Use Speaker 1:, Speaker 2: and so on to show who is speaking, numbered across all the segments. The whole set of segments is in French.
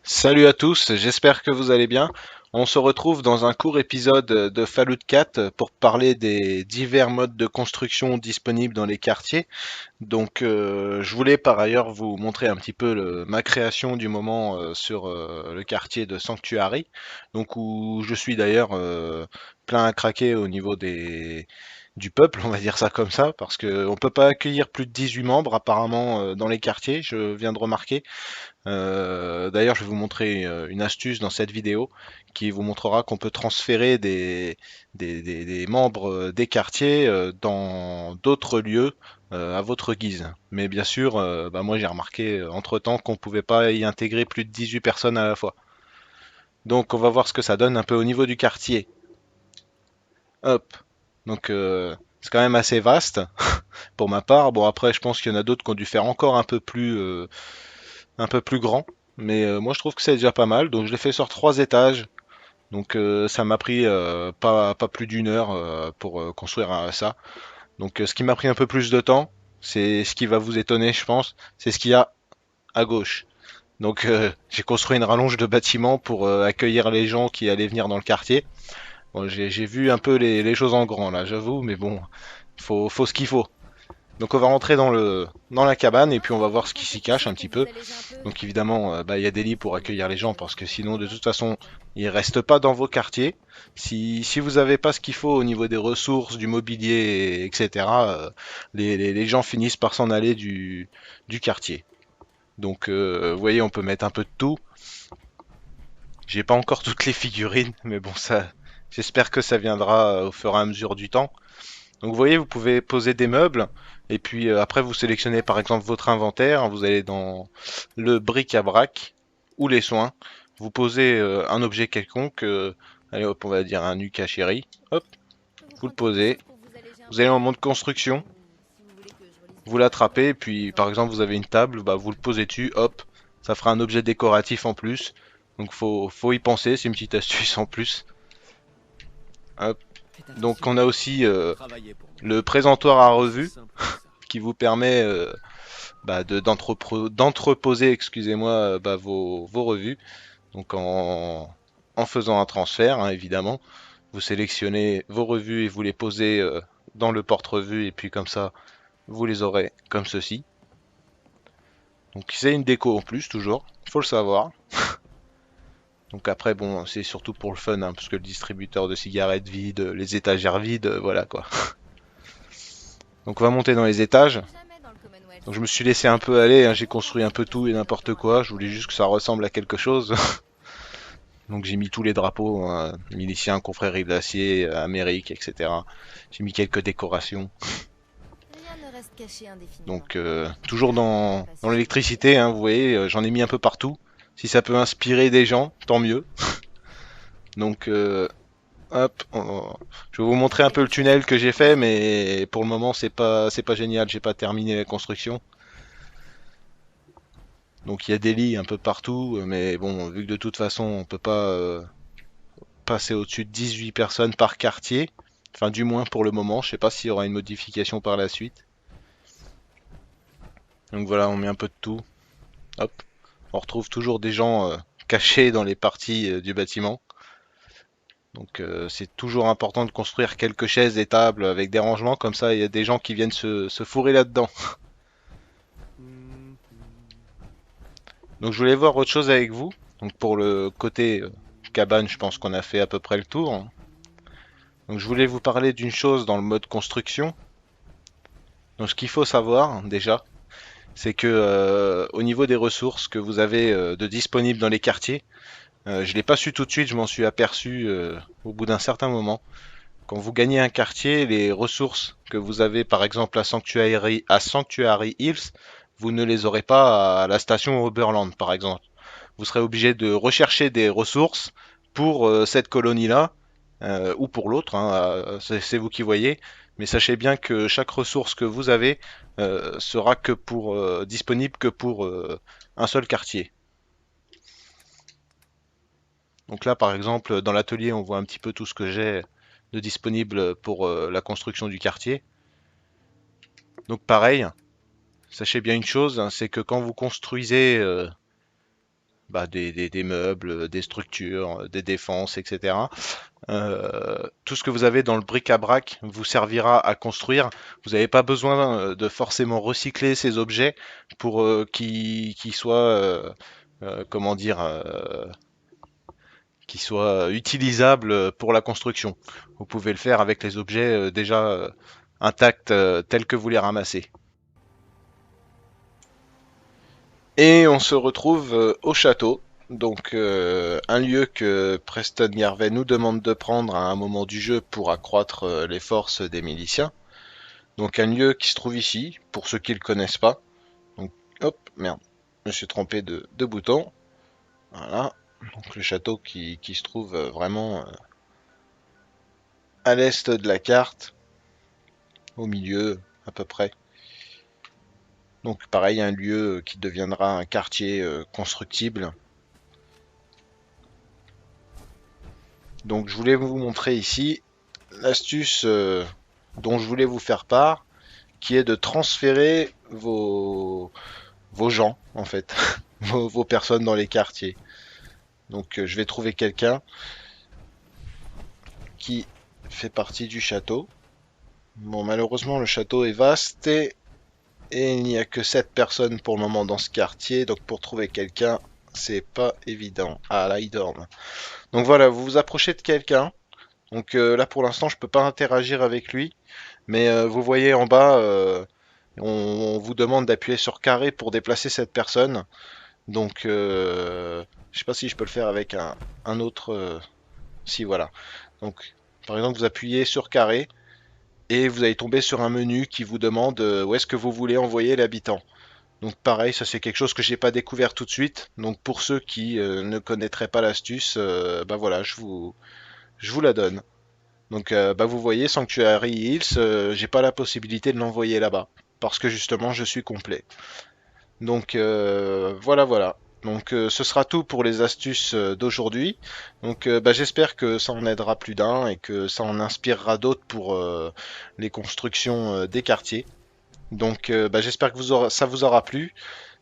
Speaker 1: Salut à tous, j'espère que vous allez bien. On se retrouve dans un court épisode de Fallout 4 pour parler des divers modes de construction disponibles dans les quartiers. Je voulais par ailleurs vous montrer un petit peu ma création du moment sur le quartier de Sanctuary, donc où je suis d'ailleurs plein à craquer au niveau du peuple, on va dire ça comme ça, parce que on peut pas accueillir plus de 18 membres apparemment dans les quartiers, je viens de remarquer. D'ailleurs, je vais vous montrer une astuce dans cette vidéo qui vous montrera qu'on peut transférer des membres des quartiers dans d'autres lieux à votre guise. Mais bien sûr, moi j'ai remarqué entre-temps qu'on pouvait pas y intégrer plus de 18 personnes à la fois. Donc on va voir ce que ça donne un peu au niveau du quartier. Hop. C'est quand même assez vaste pour ma part. Bon après je pense qu'il y en a d'autres qui ont dû faire encore un peu plus grand. Mais moi je trouve que c'est déjà pas mal. Donc je l'ai fait sur 3 étages. Ça m'a pris pas plus d'une heure pour construire ça. Ce qui m'a pris un peu plus de temps, c'est ce qui va vous étonner je pense, c'est ce qu'il y a à gauche. J'ai construit une rallonge de bâtiments pour accueillir les gens qui allaient venir dans le quartier. Bon, j'ai vu un peu les choses en grand là, j'avoue, mais bon, faut ce qu'il faut. Donc on va rentrer dans la cabane et puis on va voir ce qui s'y cache un petit peu. Donc évidemment, il y a des lits pour accueillir les gens parce que sinon, de toute façon, ils restent pas dans vos quartiers. Si vous avez pas ce qu'il faut au niveau des ressources, du mobilier, etc., les gens finissent par s'en aller du quartier. Vous voyez, on peut mettre un peu de tout. J'ai pas encore toutes les figurines, mais bon, ça, j'espère que ça viendra au fur et à mesure du temps. Donc vous voyez, vous pouvez poser des meubles et puis après vous sélectionnez par exemple votre inventaire, vous allez dans le bric-à-brac ou les soins, vous posez un objet quelconque, allez hop, on va dire un Ukashiri, hop, vous le posez, vous allez en mode construction, vous l'attrapez et puis par exemple vous avez une table, bah, vous le posez dessus, hop, ça fera un objet décoratif en plus. Donc faut y penser, c'est une petite astuce en plus. Hop. Donc on a aussi le présentoir à revue qui vous permet d'entreposer, excusez-moi, vos revues. Donc en faisant un transfert, hein, évidemment, vous sélectionnez vos revues et vous les posez dans le porte-revues et puis comme ça, vous les aurez comme ceci. Donc c'est une déco en plus toujours, faut le savoir. Donc après bon, c'est surtout pour le fun, hein, parce que le distributeur de cigarettes vide, les étagères vides, voilà quoi. Donc on va monter dans les étages. Donc je me suis laissé un peu aller, hein, j'ai construit un peu tout et n'importe quoi, je voulais juste que ça ressemble à quelque chose. Donc j'ai mis tous les drapeaux, hein, miliciens, confrérie de l'acier, Amérique, etc. J'ai mis quelques décorations. Toujours dans l'électricité, hein, vous voyez, j'en ai mis un peu partout. Si ça peut inspirer des gens, tant mieux. Donc hop, je vais vous montrer un peu le tunnel que j'ai fait, mais pour le moment c'est pas génial, j'ai pas terminé la construction. Donc il y a des lits un peu partout, mais bon, vu que de toute façon on peut pas passer au-dessus de 18 personnes par quartier, enfin du moins pour le moment, je sais pas s'il y aura une modification par la suite. Donc voilà, on met un peu de tout. Hop, on retrouve toujours des gens cachés dans les parties du bâtiment. C'est toujours important de construire quelques chaises et tables avec des rangements, comme ça il y a des gens qui viennent se fourrer là-dedans. Donc je voulais voir autre chose avec vous. Donc pour le côté cabane, je pense qu'on a fait à peu près le tour, hein. Donc je voulais vous parler d'une chose dans le mode construction. Donc ce qu'il faut savoir déjà, c'est que au niveau des ressources que vous avez de disponibles dans les quartiers, je l'ai pas su tout de suite, je m'en suis aperçu au bout d'un certain moment. Quand vous gagnez un quartier, les ressources que vous avez par exemple à Sanctuary Hills, vous ne les aurez pas à la station Oberland par exemple. Vous serez obligé de rechercher des ressources pour cette colonie-là ou pour l'autre, hein, c'est vous qui voyez. Mais sachez bien que chaque ressource que vous avez sera que pour disponible que pour un seul quartier. Donc là, par exemple, dans l'atelier, on voit un petit peu tout ce que j'ai de disponible pour la construction du quartier. Donc pareil, sachez bien une chose, hein, c'est que quand vous construisez des meubles, des structures, des défenses, etc. Tout ce que vous avez dans le bric-à-brac vous servira à construire. Vous n'avez pas besoin de forcément recycler ces objets pour qu'ils soient, comment dire, qu'ils soient utilisables pour la construction. Vous pouvez le faire avec les objets déjà intacts tels que vous les ramassez. Et on se retrouve au château. Donc un lieu que Preston Garvey nous demande de prendre à un moment du jeu pour accroître les forces des miliciens. Donc un lieu qui se trouve ici, pour ceux qui ne le connaissent pas. Donc hop, merde, je me suis trompé de bouton. Voilà, donc le château qui se trouve vraiment à l'est de la carte, au milieu à peu près. Donc pareil, un lieu qui deviendra un quartier constructible. Donc je voulais vous montrer ici l'astuce dont je voulais vous faire part, qui est de transférer vos gens, en fait, vos personnes dans les quartiers. Donc je vais trouver quelqu'un qui fait partie du château. Bon, malheureusement, le château est vaste et il n'y a que 7 personnes pour le moment dans ce quartier. Donc pour trouver quelqu'un, c'est pas évident. Ah, là, il dort. Donc voilà, vous vous approchez de quelqu'un. Donc là, pour l'instant, je peux pas interagir avec lui. Mais vous voyez en bas, on vous demande d'appuyer sur carré pour déplacer cette personne. Donc, je sais pas si je peux le faire avec un autre. Si, voilà. Donc, par exemple, vous appuyez sur carré et vous allez tomber sur un menu qui vous demande où est-ce que vous voulez envoyer l'habitant. Donc, pareil, ça c'est quelque chose que j'ai pas découvert tout de suite. Donc, pour ceux qui ne connaîtraient pas l'astuce, bah voilà, je vous la donne. Donc, bah vous voyez, Sanctuary Hills, j'ai pas la possibilité de l'envoyer là-bas parce que justement, je suis complet. Donc voilà, voilà. Donc ce sera tout pour les astuces d'aujourd'hui. Donc bah, j'espère que ça en aidera plus d'un et que ça en inspirera d'autres pour les constructions des quartiers. Donc bah, j'espère que ça vous aura plu.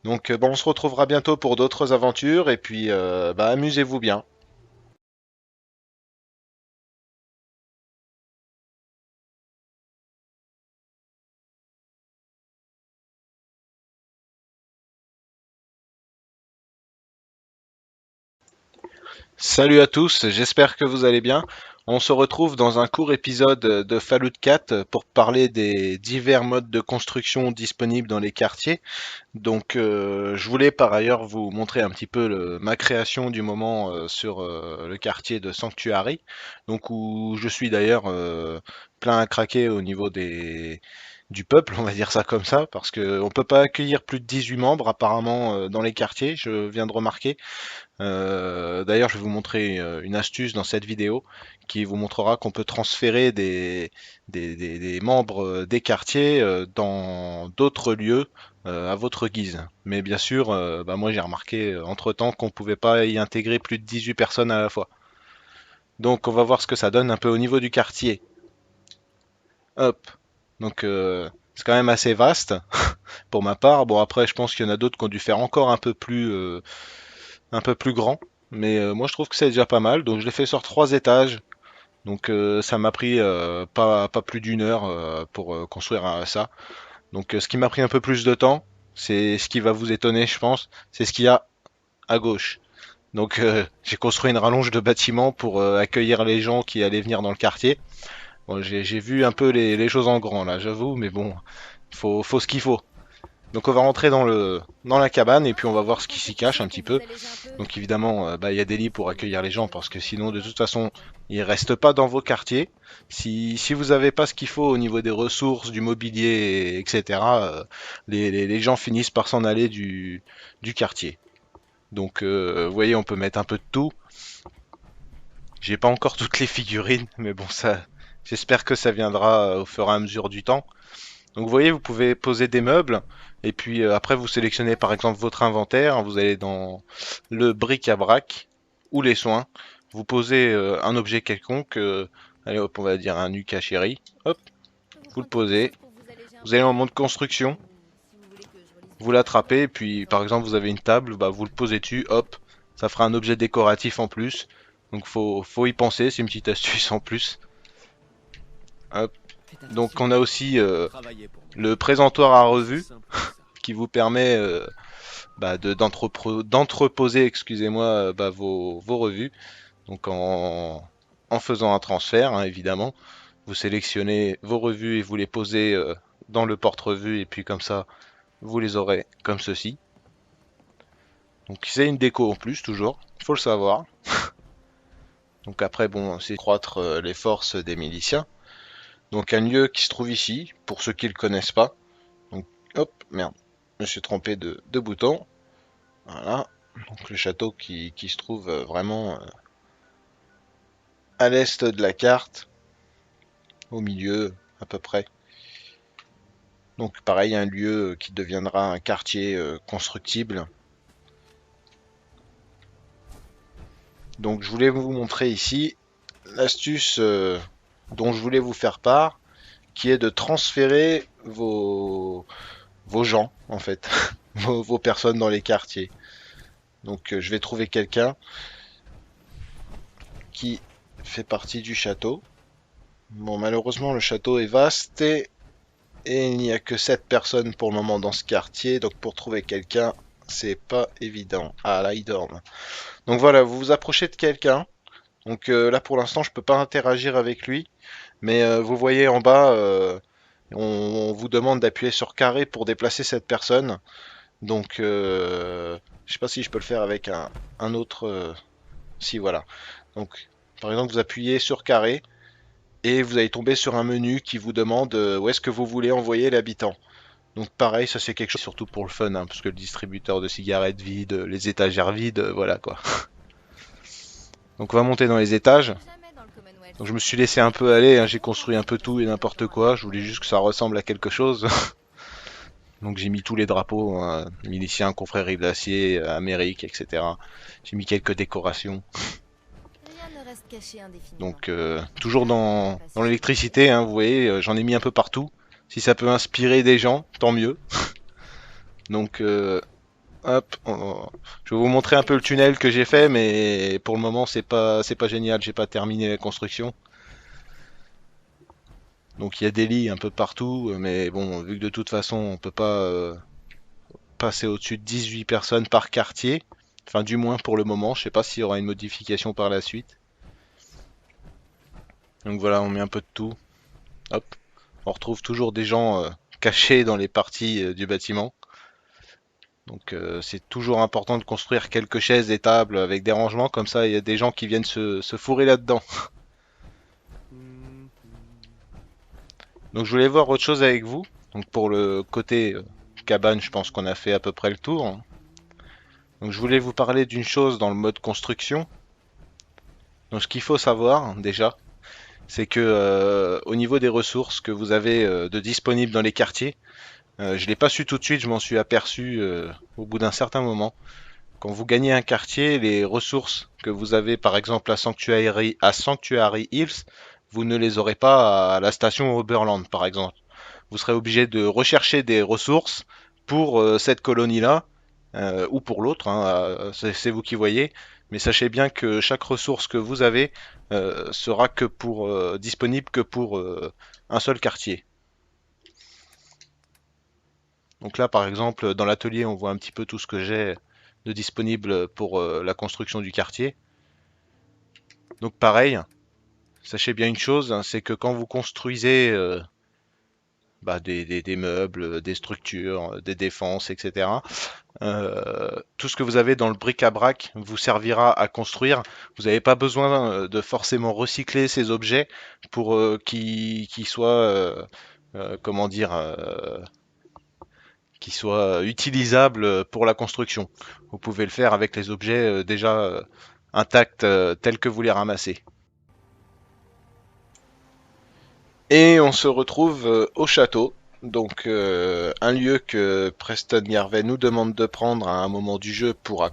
Speaker 1: Donc bah, on se retrouvera bientôt pour d'autres aventures et puis bah, amusez-vous bien. Salut à tous, j'espère que vous allez bien. On se retrouve dans un court épisode de Fallout 4 pour parler des divers modes de construction disponibles dans les quartiers. Donc, je voulais par ailleurs vous montrer un petit peu ma création du moment sur le quartier de Sanctuary, donc où je suis d'ailleurs plein à craquer au niveau du peuple, on va dire ça comme ça, parce que on peut pas accueillir plus de 18 membres apparemment dans les quartiers, je viens de remarquer. D'ailleurs, je vais vous montrer une astuce dans cette vidéo qui vous montrera qu'on peut transférer des membres des quartiers dans d'autres lieux à votre guise. Mais bien sûr, bah moi j'ai remarqué entre-temps qu'on pouvait pas y intégrer plus de 18 personnes à la fois. Donc on va voir ce que ça donne un peu au niveau du quartier. Hop. Donc c'est quand même assez vaste pour ma part. Bon après je pense qu'il y en a d'autres qui ont dû faire encore un peu plus grand. Mais moi je trouve que c'est déjà pas mal. Donc je l'ai fait sur 3 étages. Donc ça m'a pris pas plus d'une heure pour construire ça. Donc ce qui m'a pris un peu plus de temps, c'est ce qui va vous étonner je pense, c'est ce qu'il y a à gauche. Donc j'ai construit une rallonge de bâtiments pour accueillir les gens qui allaient venir dans le quartier. Bon, j'ai vu un peu les choses en grand là, j'avoue, mais bon, faut ce qu'il faut. Donc on va rentrer dans la cabane et puis on va voir ce qui s'y cache un petit peu. Donc évidemment, bah, il y a des lits pour accueillir les gens parce que sinon de toute façon ils restent pas dans vos quartiers. Si vous avez pas ce qu'il faut au niveau des ressources, du mobilier, etc., les gens finissent par s'en aller du quartier. Donc vous voyez, on peut mettre un peu de tout. J'ai pas encore toutes les figurines, mais bon ça, j'espère que ça viendra au fur et à mesure du temps. Donc vous voyez, vous pouvez poser des meubles et puis après vous sélectionnez par exemple votre inventaire, vous allez dans le bric-à-brac ou les soins, vous posez un objet quelconque, allez hop, on va dire un Nuka Chéri, hop, vous le posez, vous allez en mode construction, vous l'attrapez et puis par exemple vous avez une table, bah, vous le posez dessus, hop, Ça fera un objet décoratif en plus. Donc faut y penser, c'est une petite astuce en plus. Hop. Donc on a aussi le présentoir à revue qui vous permet d'entreposer, excusez-moi, vos revues. Donc en faisant un transfert, hein, évidemment, vous sélectionnez vos revues et vous les posez dans le porte-revues et puis comme ça, vous les aurez comme ceci. Donc c'est une déco en plus toujours, faut le savoir. Donc après bon, c'est croître les forces des miliciens. Donc un lieu qui se trouve ici, pour ceux qui le connaissent pas. Donc hop, merde, je me suis trompé de bouton. Voilà, donc le château qui se trouve vraiment à l'est de la carte, au milieu à peu près. Donc pareil, un lieu qui deviendra un quartier constructible. Donc je voulais vous montrer ici l'astuce dont je voulais vous faire part, qui est de transférer vos gens en fait, vos personnes dans les quartiers. Donc je vais trouver quelqu'un qui fait partie du château. Bon, malheureusement le château est vaste et il n'y a que 7 personnes pour le moment dans ce quartier, donc pour trouver quelqu'un, c'est pas évident. Ah là, il dort. Donc voilà, vous vous approchez de quelqu'un. Donc là pour l'instant, je peux pas interagir avec lui, mais vous voyez en bas, on vous demande d'appuyer sur carré pour déplacer cette personne. Donc je sais pas si je peux le faire avec un autre. Si voilà. Donc par exemple, vous appuyez sur carré et vous allez tomber sur un menu qui vous demande où est-ce que vous voulez envoyer l'habitant. Donc pareil, ça c'est quelque chose surtout pour le fun, hein, parce que le distributeur de cigarettes vide, les étagères vides, voilà quoi. Donc on va monter dans les étages. Donc je me suis laissé un peu aller, hein, j'ai construit un peu tout et n'importe quoi, je voulais juste que ça ressemble à quelque chose. Donc j'ai mis tous les drapeaux, hein, miliciens, confrérie de l'acier, Amérique, etc. J'ai mis quelques décorations. Donc toujours dans l'électricité, hein, vous voyez, j'en ai mis un peu partout. Si ça peut inspirer des gens, tant mieux. Donc hop, je vais vous montrer un peu le tunnel que j'ai fait, mais pour le moment c'est pas génial, j'ai pas terminé la construction. Donc il y a des lits un peu partout, mais bon, vu que de toute façon on peut pas passer au-dessus de 18 personnes par quartier, enfin du moins pour le moment, je sais pas s'il y aura une modification par la suite. Donc voilà, on met un peu de tout. Hop, on retrouve toujours des gens cachés dans les parties du bâtiment. Donc c'est toujours important de construire quelques chaises et tables avec des rangements, comme ça il y a des gens qui viennent se fourrer là-dedans. Donc je voulais voir autre chose avec vous. Donc pour le côté cabane, je pense qu'on a fait à peu près le tour. Donc je voulais vous parler d'une chose dans le mode construction. Donc ce qu'il faut savoir déjà, c'est que au niveau des ressources que vous avez de disponibles dans les quartiers, je l'ai pas su tout de suite, je m'en suis aperçu au bout d'un certain moment. Quand vous gagnez un quartier, les ressources que vous avez par exemple à Sanctuary Hills, vous ne les aurez pas à la station Oberland par exemple. Vous serez obligé de rechercher des ressources pour cette colonie-là ou pour l'autre, hein, c'est vous qui voyez. Mais sachez bien que chaque ressource que vous avez sera que pour disponible que pour un seul quartier. Donc là, par exemple, dans l'atelier, on voit un petit peu tout ce que j'ai de disponible pour la construction du quartier. Donc pareil, sachez bien une chose, hein, c'est que quand vous construisez des meubles, des structures, des défenses, etc., tout ce que vous avez dans le bric-à-brac vous servira à construire. Vous n'avez pas besoin de forcément recycler ces objets pour qu'ils soient, comment dire, qui soit utilisable pour la construction. Vous pouvez le faire avec les objets déjà intacts tels que vous les ramassez. Et on se retrouve au château, donc un lieu que Preston Garvey nous demande de prendre à un moment du jeu pour